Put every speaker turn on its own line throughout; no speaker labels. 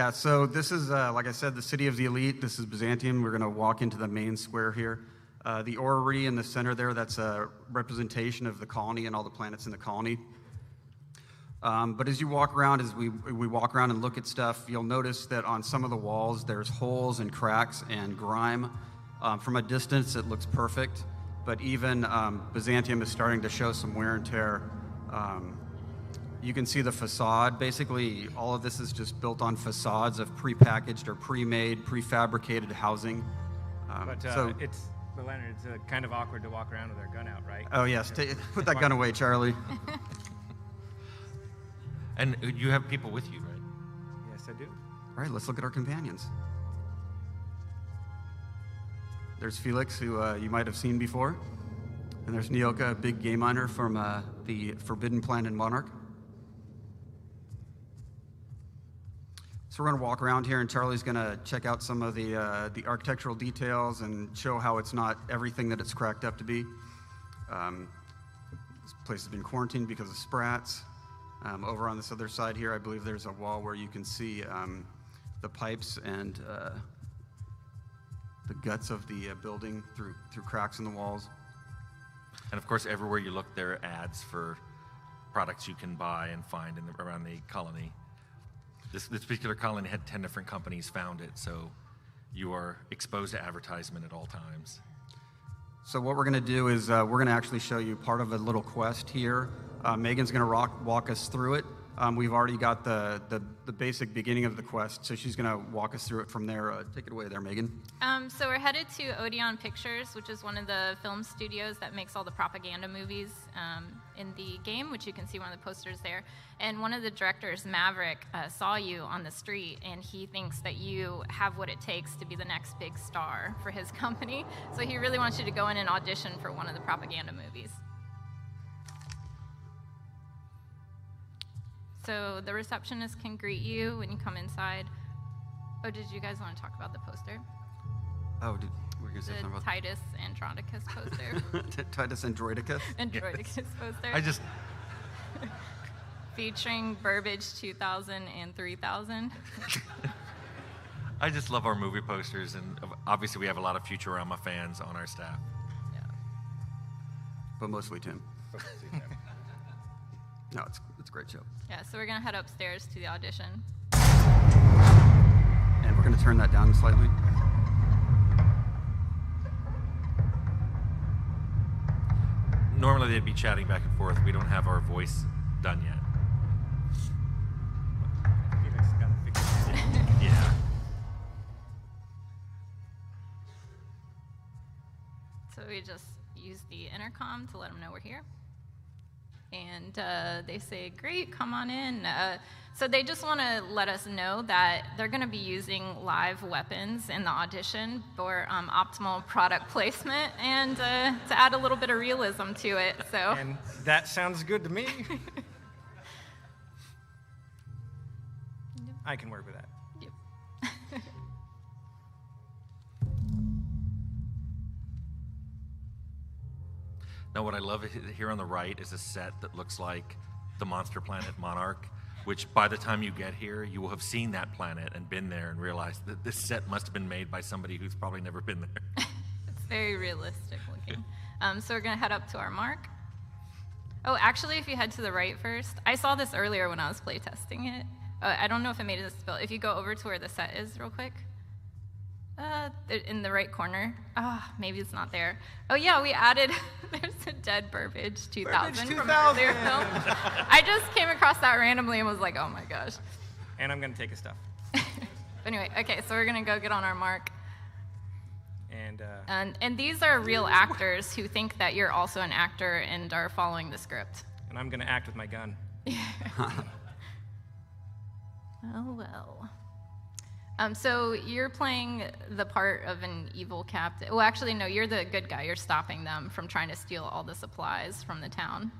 Yeah, so this is, like I said, the City of the Elite. This is Byzantium. We're going to walk into the main square here. The orrery in the center there, that's a representation of the colony and all the planets in the colony. But as you walk around, as we walk around and look at stuff, you'll notice that on some of the walls there's holes and cracks and grime. From a distance, it looks perfect, but even Byzantium is starting to show some wear and tear. You can see the facade. Basically, all of this is just built on facades of prepackaged or pre-made, prefabricated housing.
But Leonard, it's kind of awkward to walk around with our gun out, right?
Oh yes, put that gun away, Charlie.
And you have people with you, right?
Yes, I do.
All right, let's look at our companions. There's Felix, who you might have seen before. And there's Nyoka, a big game miner from the Forbidden Planet Monarch. So we're going to walk around here, and Charlie's going to check out some of the architectural details and show how it's not everything that it's cracked up to be. This place has been quarantined because of sprats. Over on this other side here, I believe there's a wall where you can see the pipes and the guts of the building through cracks in the walls.
And of course, everywhere you look, there are ads for products you can buy and find around the colony. This particular colony had 10 different companies found it, so you are exposed to advertisement at all times.
So what we're going to do is we're going to actually show you part of a little quest here. Megan's going to walk us through it. We've already got the basic beginning of the quest, so she's going to walk us through it from there. Take it away there, Megan.
So we're headed to Odeon Pictures, which is one of the film studios that makes all the propaganda movies in the game, which you can see one of the posters there. And one of the directors, Maverick, saw you on the street, and he thinks that you have what it takes to be the next big star for his company. So he really wants you to go in and audition for one of the propaganda movies. So the receptionist can greet you when you come inside. Oh, did you guys want to talk about the poster?
Oh, we're going to say something about
Titus Andronicus poster.
Titus Androidicus?
Androidicus poster.
I just...
Featuring Burbage 2000 and 3000.
I just love our movie posters, and obviously we have a lot of Futurama fans on our staff.
Yeah.
But mostly Tim. No, it's a great show.
Yeah, so we're going to head upstairs to the audition.
And we're going to turn that down slightly.
Normally they'd be chatting back and forth. We don't have our voice done yet.
Felix got to fix it.
Yeah.
So we just use the intercom to let them know we're here. And they say, great, come on in. So they just want to let us know that they're going to be using live weapons in the audition for optimal product placement and to add a little bit of realism to it. So.
And that sounds good to me. I can work with that.
Yep.
Now, what I love here on the right is a set that looks like the Monster Planet Monarch, which by the time you get here, you will have seen that planet and been there and realized that this set must have been made by somebody who's probably never been there.
It's very realistic looking. So we're going to head up to our mark. Oh, actually, if you head to the right first, I saw this earlier when I was playtesting it. I don't know if it made it a spill. If you go over to where the set is real quick. In the right corner. Maybe it's not there. Oh yeah, we added, there's a dead Burbage 2000 from earlier film. I just came across that randomly and was like, oh my gosh.
And I'm going to take his stuff.
Anyway, okay, so we're going to go get on our mark.
And
these are real actors who think that you're also an actor and are following the script.
And I'm going to act with my gun.
Well. So you're playing the part of an evil captain. Well, actually, no, you're the good guy. You're stopping them from trying to steal all the supplies from the town.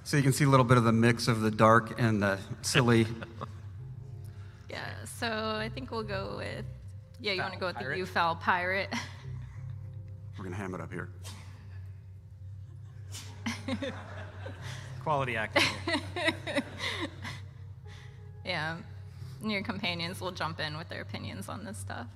So you can see a little bit of the mix of the dark and the silly.
Yeah, so I think we'll go with, you want to go with
Pirate?
the Ufal pirate.
We're can ham it up here.
Quality acting.
Yeah, and your companions will jump in with their opinions on this stuff.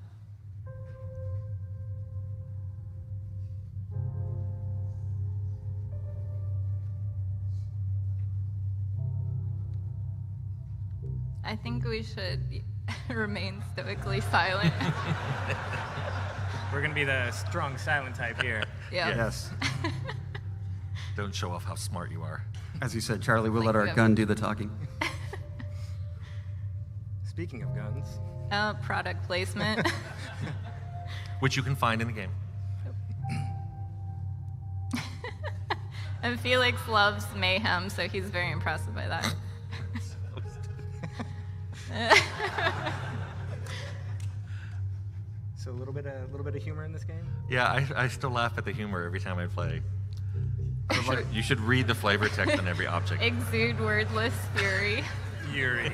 I think we should remain stoically silent.
We're gonna be the strong, silent type here.
Yeah.
Yes.
Don't show off how smart you are.
As you said, Charlie, we'll
Like
let our
them.
gun do the talking.
Speaking of guns,
Product placement.
Which you can find in the game.
And Felix loves mayhem, so he's very impressed by that.
so a little bit of humor in this game.
Yeah, I still laugh at the humor every time I play. You should read the flavor text on every object.
Exude wordless fury.
Yuri.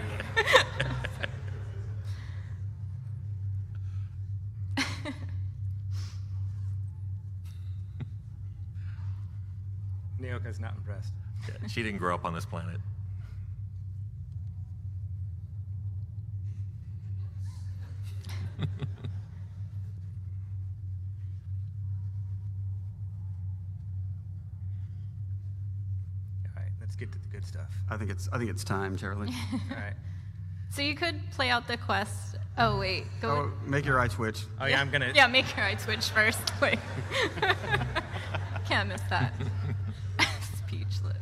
Neoka's not impressed.
Yeah, she didn't grow up on this planet.
All right, let's get to the good stuff.
I think it's time, Charlie.
All right.
So you could play out the quest. Oh wait, go.
Oh, make your eye twitch.
Oh yeah, I'm gonna.
Yeah, make your eye twitch first. Wait. Can't miss that. Speechless.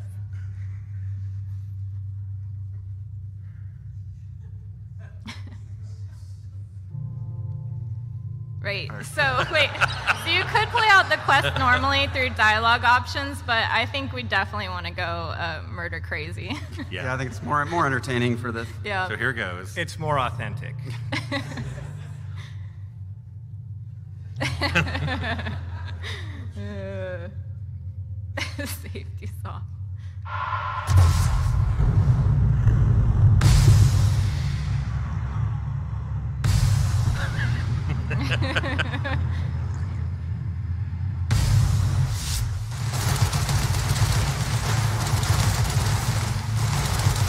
Right. So wait. So you could play out the quest normally through dialogue options, but I think we definitely want to go murder crazy.
Yeah, I think it's more entertaining for this.
Yeah.
So here goes.
It's more authentic.
Safety saw.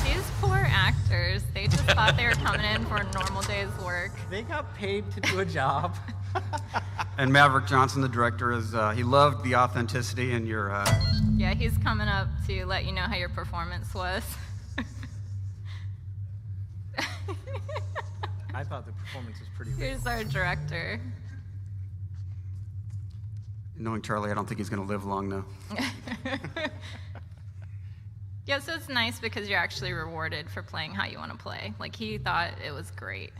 These poor actors, they just thought they were coming in for a normal day's work.
They got paid to do a job.
And Maverick Johnson, the director, is he loved the authenticity and your.
Yeah, he's coming up to let you know how your performance was.
I thought the performance was pretty good.
Here's our director.
Knowing Charlie, I don't think he's going to live long, though.
Yeah, so it's nice because you're actually rewarded for playing how you want to play. Like, he thought it was great.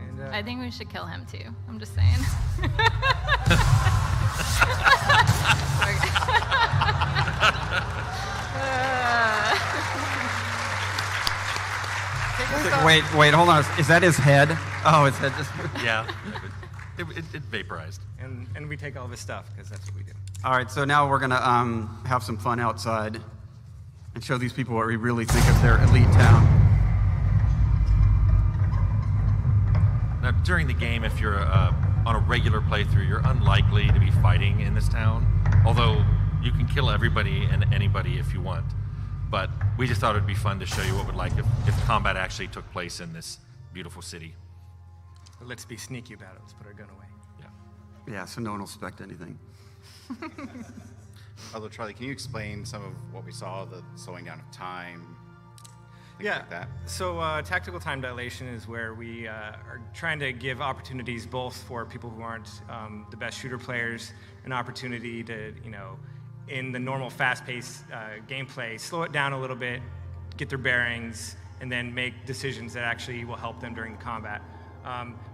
And,
I think we should kill him too. I'm just saying.
Wait, hold on. Is that his head? Oh, his head just.
Yeah. It vaporized.
and we take all of his stuff because that's what we do.
All right, so now we're gonna have some fun outside and show these people what we really think of their elite town.
Now, during the game, if you're on a regular playthrough, you're unlikely to be fighting in this town. Although you can kill everybody and anybody if you want. But we just thought it'd be fun to show you what it would like if combat actually took place in this beautiful city.
But let's be sneaky about it. Let's put our gun away.
Yeah.
Yeah, so no one will suspect anything.
Although, Charlie, can you explain some of what we saw, the slowing down of time, things
Yeah.
like that?
So tactical time dilation is where we are trying to give opportunities both for people who aren't the best shooter players, an opportunity to, in the normal fast-paced gameplay, slow it down a little bit, get their bearings, and then make decisions that actually will help them during the combat.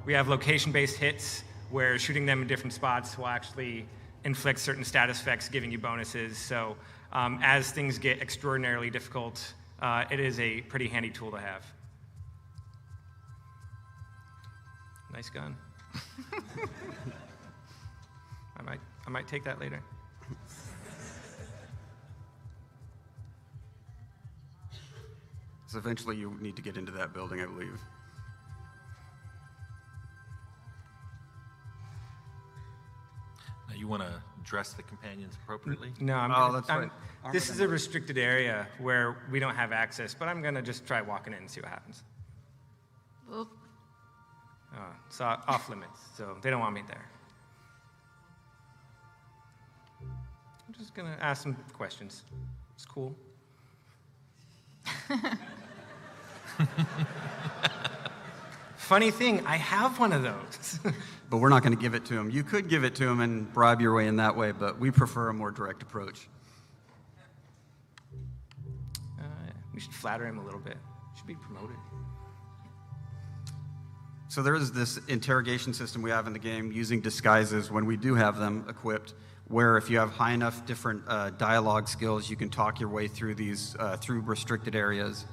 We have location-based hits where shooting them in different spots will actually inflict certain status effects, giving you bonuses. So as things get extraordinarily difficult, it is a pretty handy tool to have. Nice gun. I might take that later.
So eventually you need to get into that building, I believe.
Now you want to dress the companions appropriately?
No,
Oh, that's right.
This is a restricted area where we don't have access, but I'm gonna just try walking in and see what happens.
Oop.
It's off limits, so they don't want me there. I'm just gonna ask some questions. It's cool. Funny thing, I have one of those.
But we're not going to give it to him. You could give it to him and bribe your way in that way, but we prefer a more direct approach.
We should flatter him a little bit. Should be promoted.
So there is this interrogation system we have in the game using disguises when we do have them equipped, where if you have high enough different dialogue skills, you can talk your way through these through restricted areas.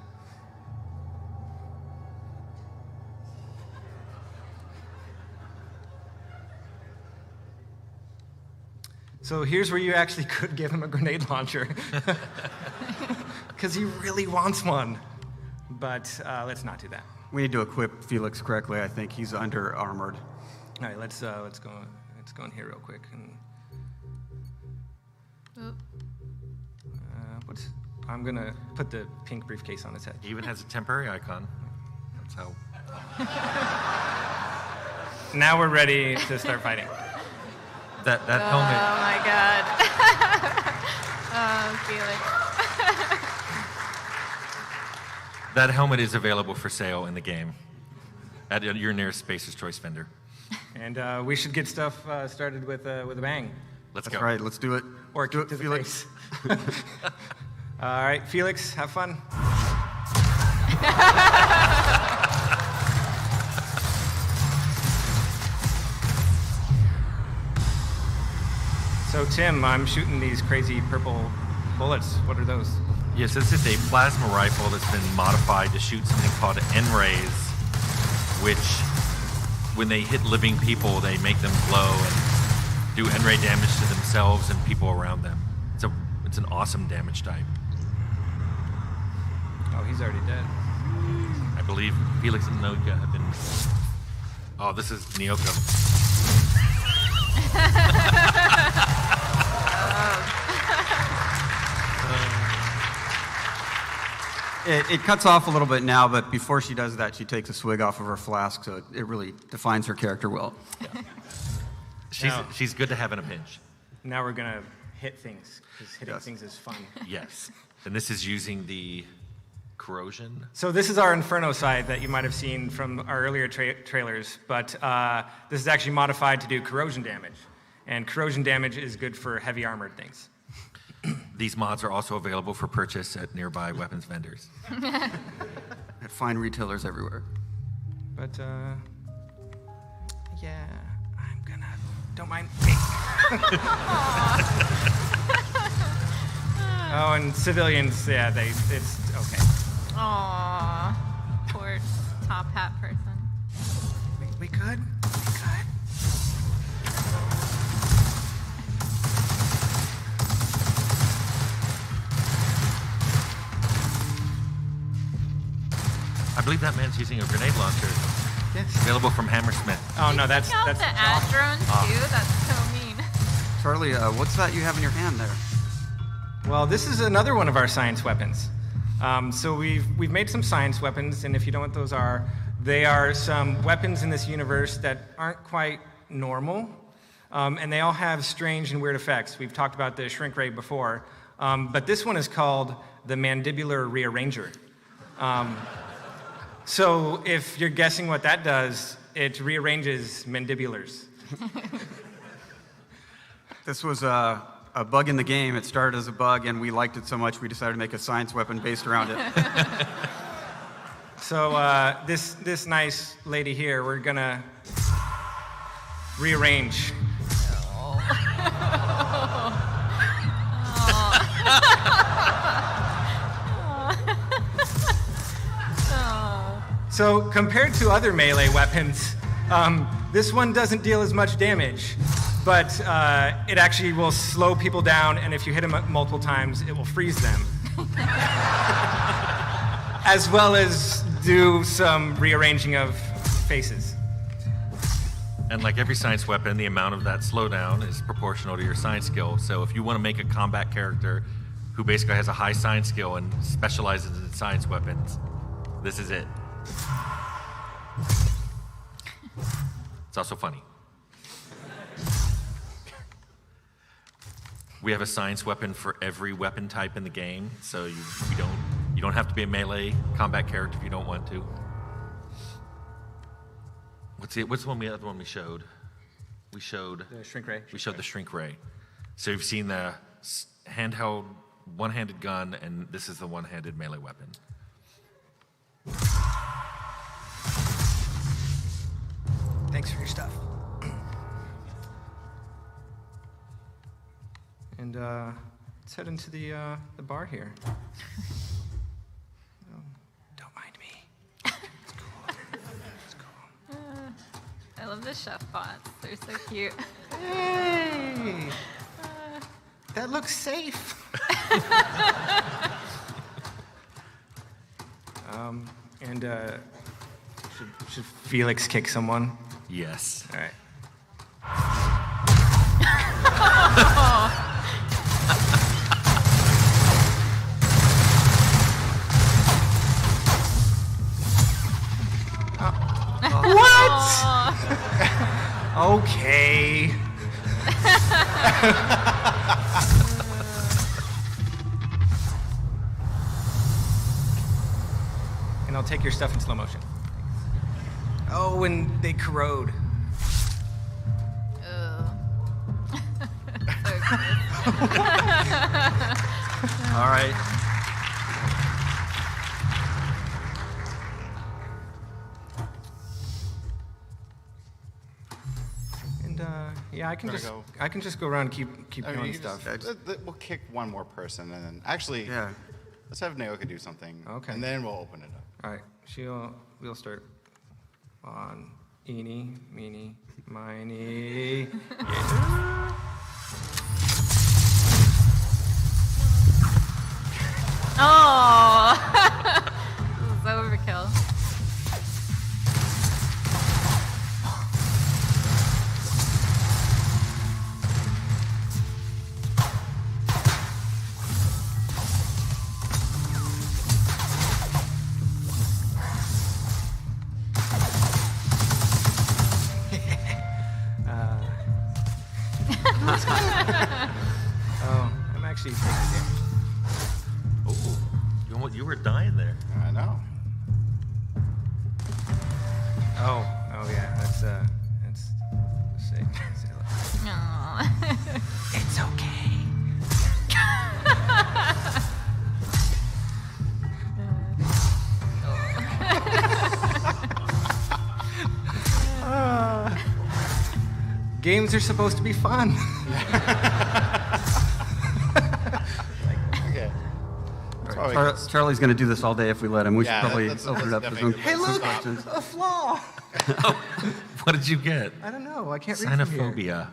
So here's where you actually could give him a grenade launcher. Because he really wants one. But let's not do that.
We need to equip Felix correctly. I think he's under armored.
All right, let's go in here real quick. And
Oop.
I'm gonna put the pink briefcase on his head.
He even has a temporary icon. That's how.
Now we're ready to start fighting.
That
Oh
helmet.
my god. Oh, Felix.
That helmet is available for sale in the game at your nearest Spacer's Choice vendor.
And we should get stuff started with a bang.
Let's
That's
go.
right. Let's do it.
Or
do
kick
it,
to the
Felix.
face. All right, Felix, have fun. So Tim, I'm shooting these crazy purple bullets. What are those?
Yes, this is a plasma rifle that's been modified to shoot something called N-rays, which, when they hit living people, they make them glow and do N-ray damage to themselves and people around them. It's an awesome damage type.
Oh, he's already dead.
I believe Felix and Noka have been. Oh, this is Nyoka.
It cuts off a little bit now, but before she does that, she takes a swig off of her flask, so it really defines her character well.
She's good to have in a pinch.
Now we're gonna hit things, because hitting
Yes.
things is fun.
Yes. And this is using the corrosion.
So this is our Inferno side that you might have seen from our earlier trailers, but this is actually modified to do corrosion damage. And corrosion damage is good for heavy armored things.
These mods are also available for purchase at nearby weapons vendors.
At fine retailers everywhere.
But yeah, I'm gonna, don't mind me. Oh, and civilians, yeah, it's okay.
Aw, poor top hat person.
We could.
I believe that man's using a grenade launcher.
Yes.
Available from Hammersmith.
Oh no, that's
Take out the ad drone too. That's so mean.
Charlie, what's that you have in your hand there?
Well, this is another one of our science weapons. So we've made some science weapons, and if you don't know what those are, they are some weapons in this universe that aren't quite normal, and they all have strange and weird effects. We've talked about the shrink ray before, but this one is called the Mandibular Rearranger. So if you're guessing what that does, it rearranges mandibulars.
This was a bug in the game. It started as a bug, and we liked it so much we decided to make a science weapon based around it.
So this nice lady here, we're gonna rearrange. So compared to other melee weapons, this one doesn't deal as much damage, but it actually will slow people down, and if you hit them multiple times, it will freeze them. as well as do some rearranging of faces.
And like every science weapon, the amount of that slowdown is proportional to your science skill. So if you want to make a combat character who basically has a high science skill and specializes in science weapons, this is it. It's also funny. We have a science weapon for every weapon type in the game, so you don't have to be a melee combat character if you don't want to. What's the other one we showed? We showed
The shrink ray.
We showed the shrink ray. So you've seen the handheld one-handed gun, and this is the one-handed melee weapon.
Thanks for your stuff. And let's head into the bar here. Don't mind me. It's cool. It's cool.
I love the chef bots. They're so cute.
Hey! That looks safe. And should Felix kick someone?
Yes.
All right. Okay. And I'll take your stuff in slow motion. Oh, and they corrode.
Ugh. So gross.
All right.
And yeah, I can just go around and keep
I mean,
doing
you
stuff.
we'll kick one more person, and then actually,
Yeah.
let's have Naoka do something.
Okay.
And then we'll open it up.
All right, we'll start on eeny, meeny, miny.
Oh, this is overkill.
Oh, I'm actually taking damage.
Oh, you were dying there.
I know.
Oh yeah, that's sick.
Aw.
It's okay. Games are supposed to be fun.
Okay. That's why we-
Charlie's going to do this all day if we let him. We
Yeah,
should probably
that's
open it up for
definitely
some,
a good place to
some
stop.
questions.
A flaw.
What did you get?
I don't know. I can't read from here.
Xenophobia.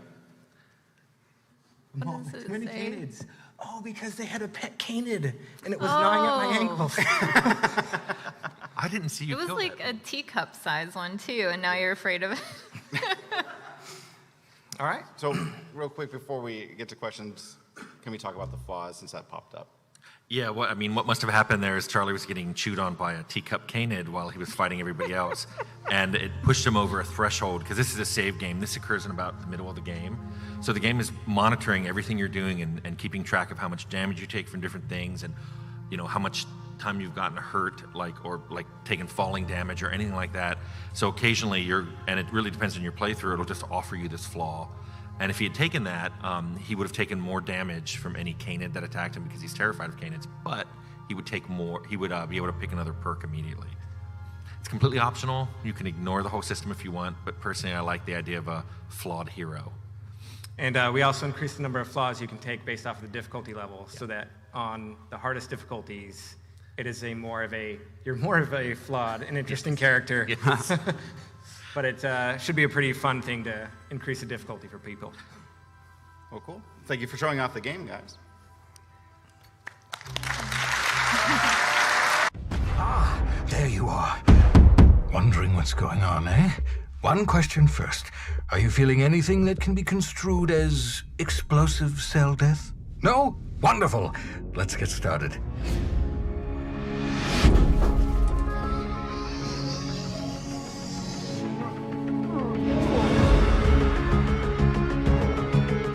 What does it
Too many
say?
canids. Oh, because they had a pet canid, and it was gnawing at my ankles.
I didn't see you
It was
kill
like
that.
a teacup size one too, and now you're afraid of it.
All right.
So, real quick before we get to questions, can we talk about the flaws since that popped up?
Yeah, what must have happened there is Charlie was getting chewed on by a teacup canid while he was fighting everybody else, and it pushed him over a threshold, because this is a save game. This occurs in about the middle of the game. So the game is monitoring everything you're doing and keeping track of how much damage you take from different things, and how much time you've gotten hurt, or taken falling damage or anything like that. So occasionally and it really depends on your playthrough, it'll just offer you this flaw. And if he had taken that, he would have taken more damage from any canid that attacked him because he's terrified of canids, but he would take more, he would be able to pick another perk immediately. It's completely optional. You can ignore the whole system if you want, but personally I like the idea of a flawed hero.
And we also increased the number of flaws you can take based off of the difficulty level, so that on the hardest difficulties, it is you're more of a flawed and interesting character.
Yes.
But it should be a pretty fun thing to increase the difficulty for people.
Well, cool. Thank you for showing off the game, guys.
wondering what's going on, eh? One question first. Are you feeling anything that can be construed as explosive cell death? No? Wonderful. Let's get started.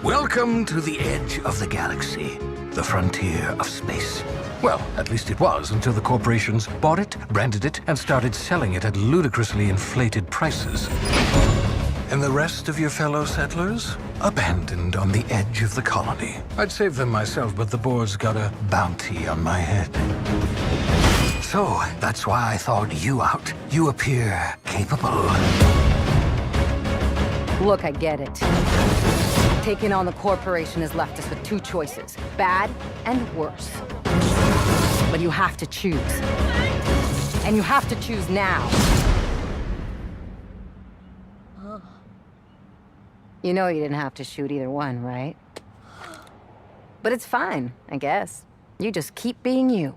Welcome to the edge of the galaxy, the frontier of space. Well, at least it was until the corporations bought it, branded it, and started selling it at ludicrously inflated prices. And the rest of your fellow settlers? Abandoned on the edge of the colony. I'd save them myself, but the board's got a bounty on my head. So, that's why I thought you out. You appear capable.
Look, I get it. Taking on the corporation has left us with two choices, bad and worse. But you have to choose. And you have to choose now. You know you didn't have to shoot either one, right? But it's fine, I guess. You just keep being you.